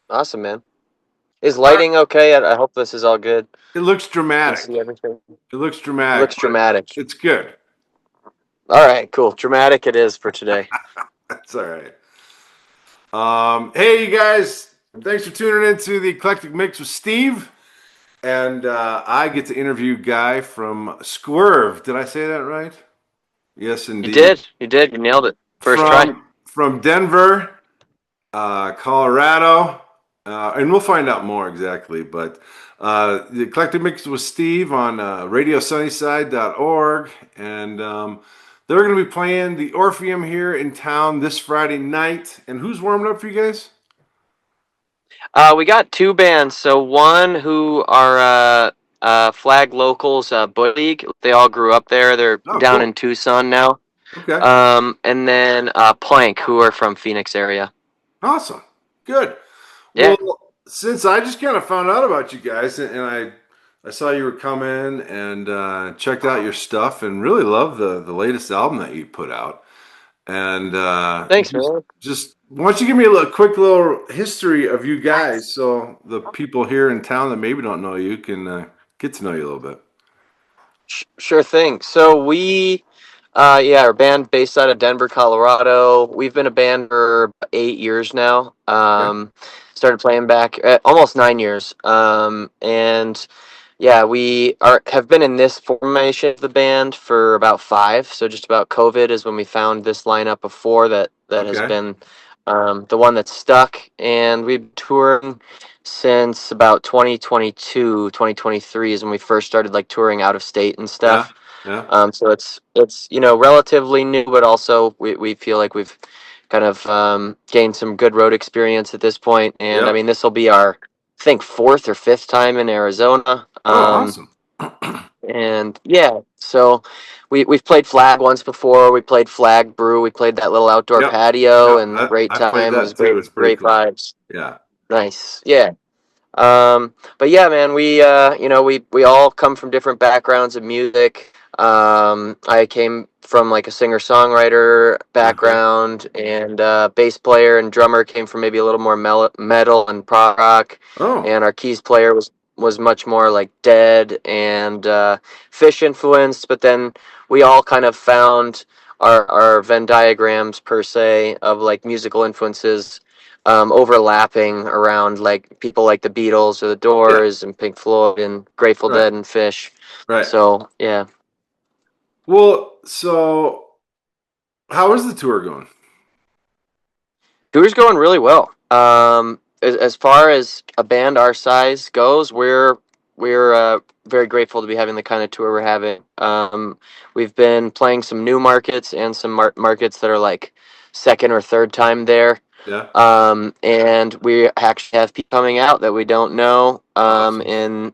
Awesome, man. Is All right. lighting okay? I hope this is all good. It looks Can dramatic. see everything. It looks It dramatic, looks but dramatic. it's good. All right, cool. Dramatic it is for today. That's all right. Hey, you guys. Thanks for tuning in to the Eclectic Mix with Steve. And I get to interview Guy from Sqwerv. Did I say that right? Yes, You indeed. did. You did. You nailed it. First try. From Denver, Colorado, and we'll find out more exactly. But the Eclectic Mix with Steve on RadioSunnyside.org, and they're going to be playing the Orpheum here in town this Friday night. And who's warming up for you guys? We got two bands. So one who are flag locals, Butt League. They all grew up there. They're Oh, down in cool. Tucson now. Okay, And then Plank, who are from Phoenix area. awesome, good. Yeah. Well, since I just kind of found out about you guys, and I saw you were coming and checked out your stuff, and really love the latest album that you put out. And Thanks, man. just why don't you give me a quick little history of you guys, so the people here in town that maybe don't know you can get to know you a little bit. Sure thing. So we, yeah, our band based out of Denver, Colorado. We've been a band for about 8 years now. Okay. Started playing back almost 9 years. And yeah, we are have been in this formation of the band for about five. So just about COVID is when we found this lineup of four that has Okay. been the one that's stuck, and we've been touring since about 2022, 2023 is when we first started like touring out of state and Yeah. stuff. Yeah. So it's relatively new, but also we feel like we've kind of gained some good road experience at this point. And I Yep. mean, this will be our, I think, fourth or fifth time in Arizona. Oh, awesome. And yeah, so we've played Flag once before. We played Flag Brew. We played that little outdoor Yep. patio, Yep. and great I played time. It was that too. great, It's pretty great cool. vibes. Yeah. Nice. Yeah. But yeah, man, we all come from different backgrounds of music. I came from like a singer-songwriter Okay. background, and bass player and drummer came from maybe a little more metal and prog rock, Oh. and our keys player was much more like Dead and Fish influenced. But then we all kind of found our Venn diagrams per se of like musical influences overlapping around like people like the Beatles or the Yeah. Doors and Pink Floyd and Grateful Right. Dead and Fish. Right. So yeah, Well, so how is the tour going? tour's going really well. As far as a band our size goes, we're very grateful to be having the kind of tour we're having. We've been playing some new markets and some markets that are like second or third time there. Yeah. And we actually have people coming out that we don't know, Awesome. and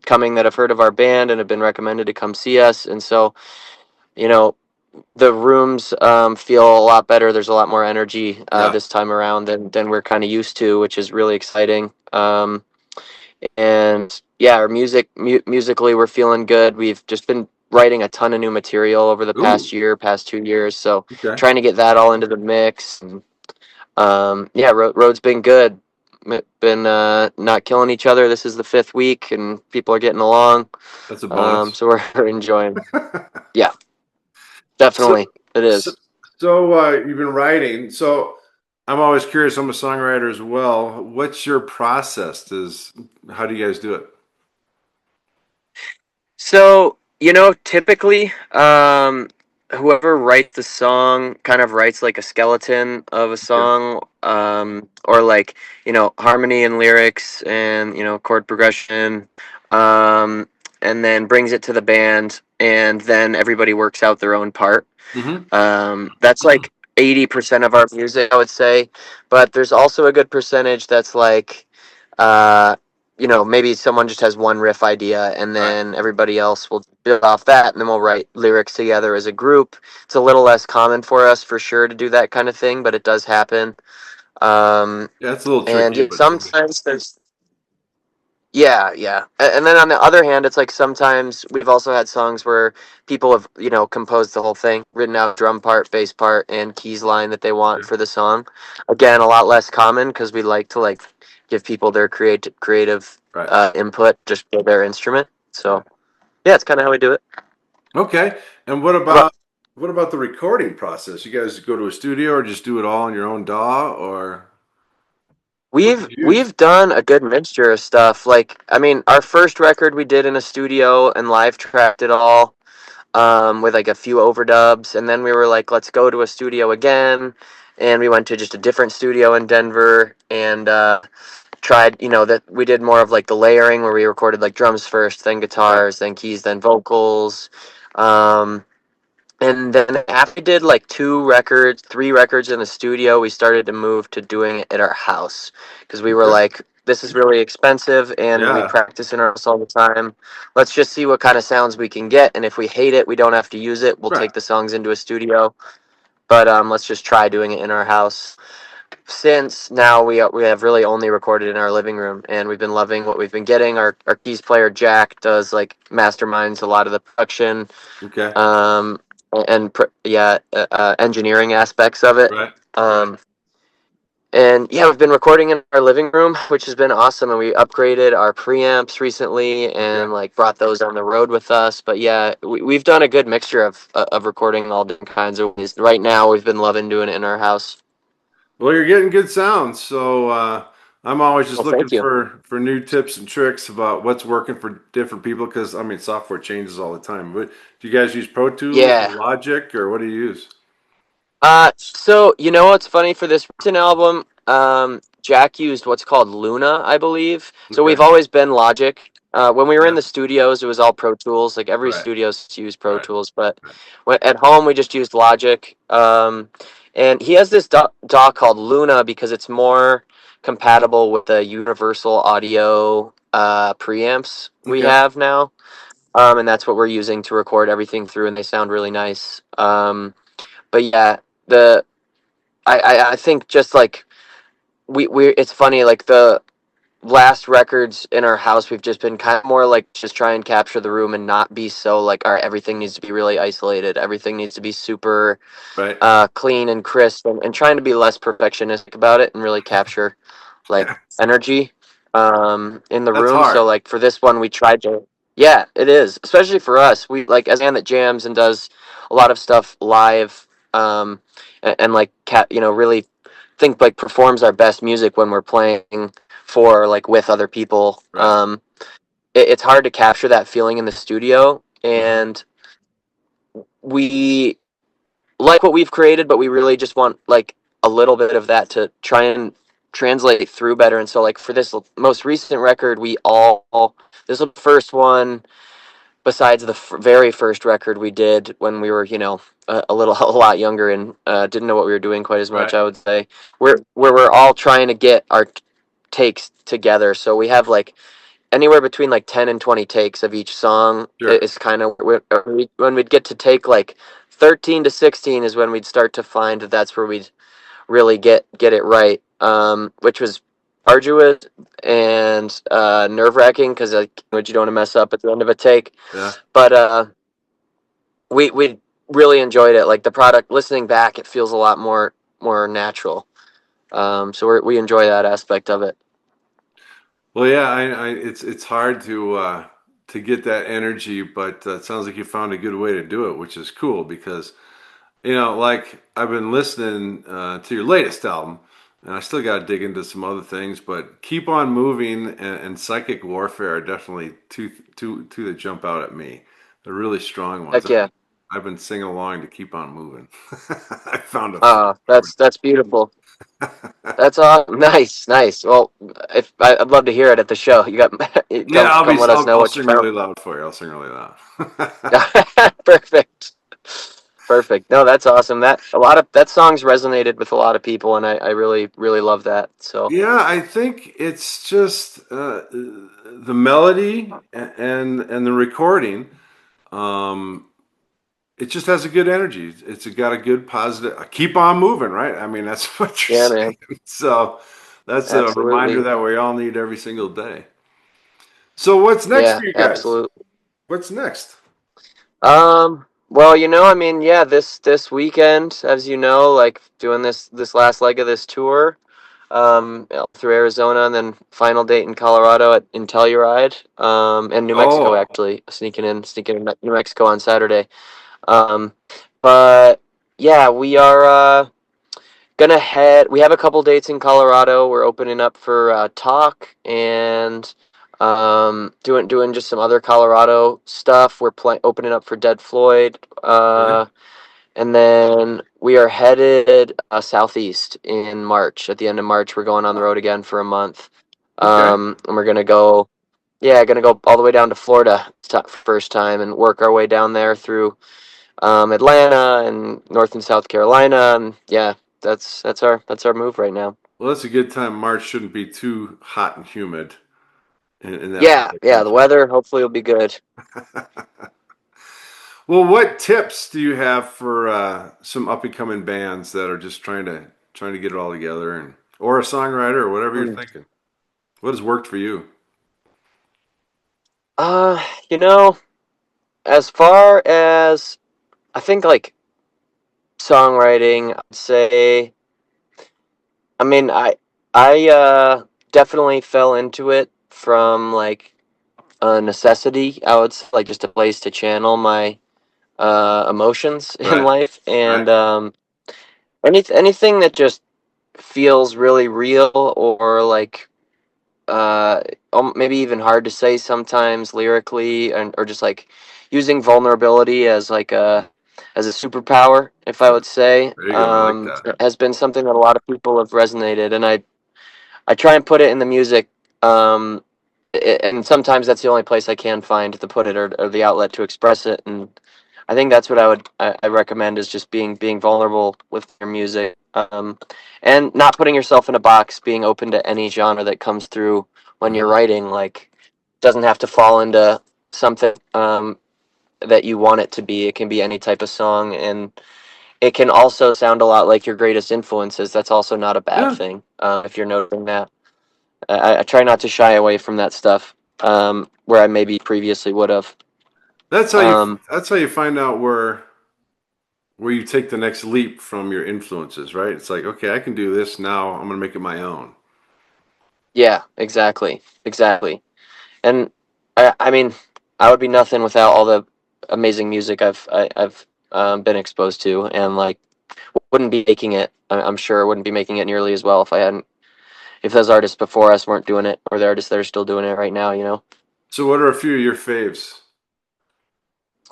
coming that have heard of our band and have been recommended to come see us. And so, you know, the rooms feel a lot better. There's a lot more energy Yeah. this time around than we're kind of used to, which is really exciting. And yeah, our musically, we're feeling good. We've just been writing a ton of new material over the Ooh. past 2 years. So Okay. trying to get that all into the mix. And yeah, road's been good. Been not killing each other. This is the fifth week, and people are getting along. That's a bonus. So we're enjoying. Yeah, So, definitely, it so, is. you've been writing. So, I'm always curious. I'm a songwriter as well. What's your process? How do you guys do it? So typically, whoever writes the song kind of writes like a skeleton of a Okay. song, or like harmony and lyrics and chord progression, um, and then brings it to the band, and then everybody works out their own part. Mm-hmm. That's like 80% of our music, I would say. But there's also a good percentage that's like, maybe someone just has one riff idea, and Right. then everybody else will build off that, and then we'll write lyrics together as a group. It's a little less common for us, for sure, to do that kind of thing, but it does happen. Um, Yeah, it's a little and tricky, yeah, but sometimes there's Yeah, yeah. And then on the other hand, it's like sometimes we've also had songs where people have, composed the whole thing, written out drum part, bass part, and keys line that they want Sure. for the song. Again, a lot less common because we like to like give people their creative Right. input just for their instrument. Right. So yeah, it's kind of how we do it. Okay. And How about what about the recording process? You guys go to a studio or just do it all on your own DAW, or what do we've you use? we've done a good mixture of stuff. Like, I mean, our first record we did in a studio and live tracked it all. With like a few overdubs, and then we were like, let's go to a studio again, and we went to just a different studio in Denver and tried, that we did more of like the layering where we recorded like drums first, then Right. guitars, then keys, then vocals. Um, and then after we did like 3 records in the studio, we started to move to doing it at our house because we were Okay. like, this is really expensive and we Yeah. practice in our house all the time. Let's just see what kind of sounds we can get. And if we hate it, we don't have to use it. We'll Right. take the songs into a studio. But let's just try doing it in our house. Since now we have really only recorded in our living room, and we've been loving what we've been getting. Our keys player Jack does like masterminds a lot of the production Okay. um, and engineering aspects of it. Right. Right. Um, and yeah, we've been recording in our living room, which has been awesome. And we upgraded our preamps recently Okay. and like brought those on the road with us. But yeah, we've done a good mixture of recording all different kinds of ways. Right now, we've been loving doing it in our house. Well, you're getting good sounds, so I'm always just Well, looking thank you. for new tips and tricks about what's working for different people. Because I mean, software changes all the time. But do you guys use Pro Tools or Yeah. Logic, or what do you use? So you know what's funny for this recent album? Jack used what's called Luna, I believe. So Okay. we've always been Logic. When we were in Yeah. the studios, it was all Pro Tools. Like every Right. studio's used Pro Right. Tools, but Right. at home we just used Logic. And he has this DAW called Luna because it's more compatible with the Universal Audio preamps we Okay. have now. And that's what we're using to record everything through, and they sound really nice. But yeah, the I think just like we it's funny like the last records in our house we've just been kind of more like just try and capture the room and not be so like all right, everything needs to be really isolated, everything needs to be super Right. clean and crisp, and trying to be less perfectionistic about it and really capture like Yeah. energy in the That's room. So hard. like for this one we tried to, yeah, it is, especially for us, we like as a band that jams and does a lot of stuff live, and like really think like performs our best music when we're playing for like with other people. Right. It's hard to capture that feeling in the studio, Hmm. and we like what we've created, but we really just want like a little bit of that to try and translate through better. And so, like for this most recent record, this was the first one besides the very first record we did when we were, a lot younger and didn't know what we were doing quite as much. Right. I would say where we're all trying to get our takes together. So we have like anywhere between like 10 and 20 takes of each song. Sure. Is kind of when we'd get to take like 13 to 16 is when we'd start to find that that's where we'd really get it right, which was arduous and nerve-wracking because like, you don't want to mess up at the end of a take. Yeah. But we really enjoyed it. Like the product, listening back, it feels a lot more natural. So we enjoy that aspect of it. Well, yeah. It's hard to get that energy, but it sounds like you found a good way to do it, which is cool because like I've been listening to your latest album, and I still got to dig into some other things, but Keep On Moving and Psychic Warfare are definitely two that jump out at me. They're really strong ones. Heck yeah. I've been singing along to Keep On Moving. I found a That's beautiful. That's nice, nice. Well, if I'd love to hear it at the show. You got Yeah, come let us know I'll what you sing found. really loud for you. I'll sing really loud. Perfect. Perfect. No, that's awesome. That a lot of that songs resonated with a lot of people, and I really love that. So Yeah, I think it's just the melody and the recording. Um, it just has a good energy. It's got a good positive. Keep on moving, right? I mean, that's what you're yeah, saying. man, So that's a reminder absolutely. that we all need every single day. So what's next Yeah, for you guys? absolutely. What's next? Well, I mean, yeah, this weekend, as you know, like doing this last leg of this tour, through Arizona, and then final date in Colorado in Telluride, and New Mexico Oh, actually, sneaking in New Mexico on Saturday. Um, but yeah, we are gonna head. We have a couple dates in Colorado. We're opening up for Talk and doing just some other Colorado stuff. We're opening up for Dead Floyd. okay. And then we are headed southeast in March. At the end of March, we're going on the road again for a month. Okay. And we're gonna go, yeah, gonna go all the way down to Florida first time and work our way down there through Atlanta and North and South Carolina. And yeah, that's our move right now. Well, that's a good time. March shouldn't be too hot and humid in that part Yeah, of the yeah. The country. weather hopefully will be good. Well, what tips do you have for some up and coming bands that are just trying to get it all together, and or a songwriter or whatever you're Mm. thinking? What has worked for you? Uh, you know, as far as I think like songwriting, I'd say. I mean, I definitely fell into it from like a necessity. I would say, like just a place to channel my emotions in Right, life, right. and anything that just feels really real or like uh, maybe even hard to say sometimes lyrically, or just like using vulnerability as like a superpower, if I would say, There you go. I like that. has been something that a lot of people have resonated, and I try and put it in the music, um, and sometimes that's the only place I can find to put it, or the outlet to express it. And I think that's what I recommend is just being vulnerable with your music, and not putting yourself in a box, being open to any genre that comes through when you're Uh-huh. writing. Like, doesn't have to fall into something that you want it to be. It can be any type of song, and it can also sound a lot like your greatest influences. That's also not a bad Yeah, thing, if you're noticing that. I try not to shy away from that stuff, where I maybe previously would have. that's how you Um, that's how you find out where you take the next leap from your influences, right? It's like, okay, I can do this now. I'm gonna make it my own. yeah, exactly, exactly. And I mean, I would be nothing without all the amazing music I've been exposed to, and like wouldn't be making it. I'm sure wouldn't be making it nearly as well if those artists before us weren't doing it, or the artists that are still doing it right now. So, what are a few of your faves?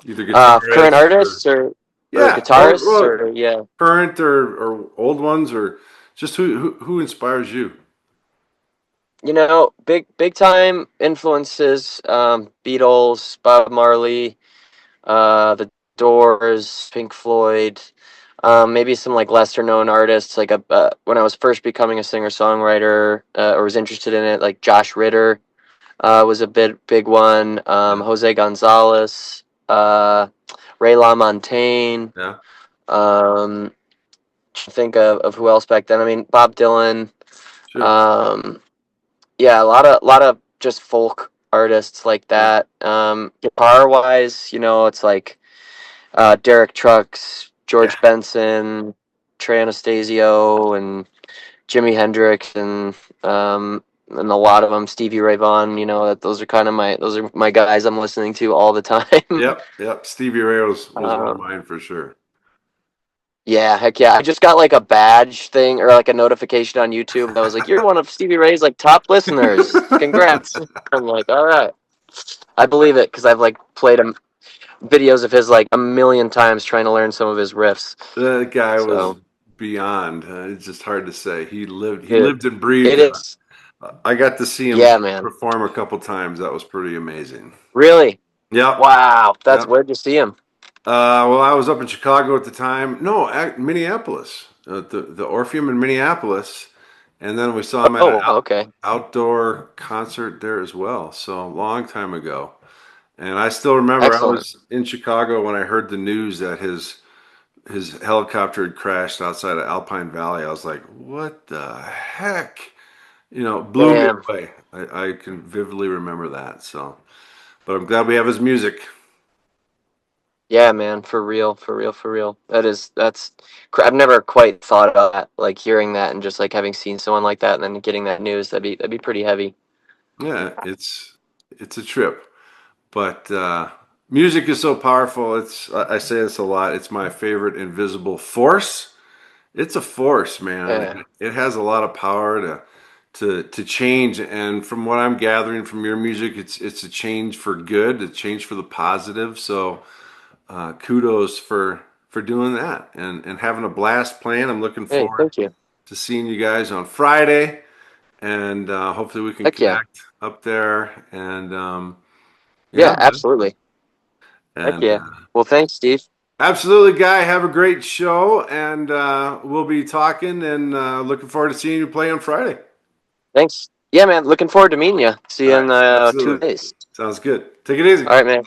Either Current guitarists or artists or yeah, or guitarists, well, or yeah. current or old ones, or just who inspires you? Big time influences, Beatles, Bob Marley, The Doors, Pink Floyd, maybe some like lesser known artists. Like when I was first becoming a singer songwriter, or was interested in it, like Josh Ritter was a big one. Yeah, Jose Gonzalez, Ray LaMontagne. yeah, Um, think of who else back then. I mean, Bob Dylan. sure, Um, yeah, a lot of just folk artists like yeah, that. Guitar wise, it's like Derek Trucks, yeah, George Benson, Trey Anastasio, and Jimi Hendrix, and a lot of them, Stevie Ray Vaughan. That those are my guys I'm listening to all the time. yep, yep. Stevie Ray was one of um, mine for sure. yeah, heck yeah! I just got like a badge thing or like a notification on YouTube that was like, "You're one of Stevie Ray's like top listeners. Congrats!" I'm like, "All right." I believe it because I've like played him videos of his like a million times trying to learn some of his riffs. That guy was So, beyond. It's just hard to say. He dude, lived and it breathed it. is. I got to see him Yeah, man. perform a couple times. That was pretty amazing. Really? Yep, Wow. That's yep. where'd you see him? Well, I was up in Chicago at the time. No, Minneapolis, the Orpheum in Minneapolis, and then we saw him at an Oh, okay. outdoor concert there as well. So a long time ago. And I still remember I Excellent. was in Chicago when I heard the news that his helicopter had crashed outside of Alpine Valley. I was like, "What the heck?" blew me Damn. away. I can vividly remember that. So, but I'm glad we have his music. Yeah, man, for real, for real, for real. I've never quite thought of that, like hearing that and just like having seen someone like that and then getting that news. That'd be pretty heavy. Yeah, it's a trip. But music is so powerful. I say this a lot. It's my favorite invisible force. It's a force, man. Yeah. It has a lot of power to change. And from what I'm gathering from your music, it's a change for good, a change for the positive. So kudos for doing that and having a blast playing. I'm looking Hey, forward thank you. to seeing you guys on Friday, and hopefully we can Heck yeah. connect up there. And yeah, Yeah, man. absolutely. Heck And yeah. Well, thanks, Steve. absolutely, Guy. Have a great show, and we'll be talking and looking forward to seeing you play on Friday. Thanks. Yeah, man. Looking forward to meeting you. See All you right, in 2 absolutely. days. Sounds good. Take it easy. All right, man.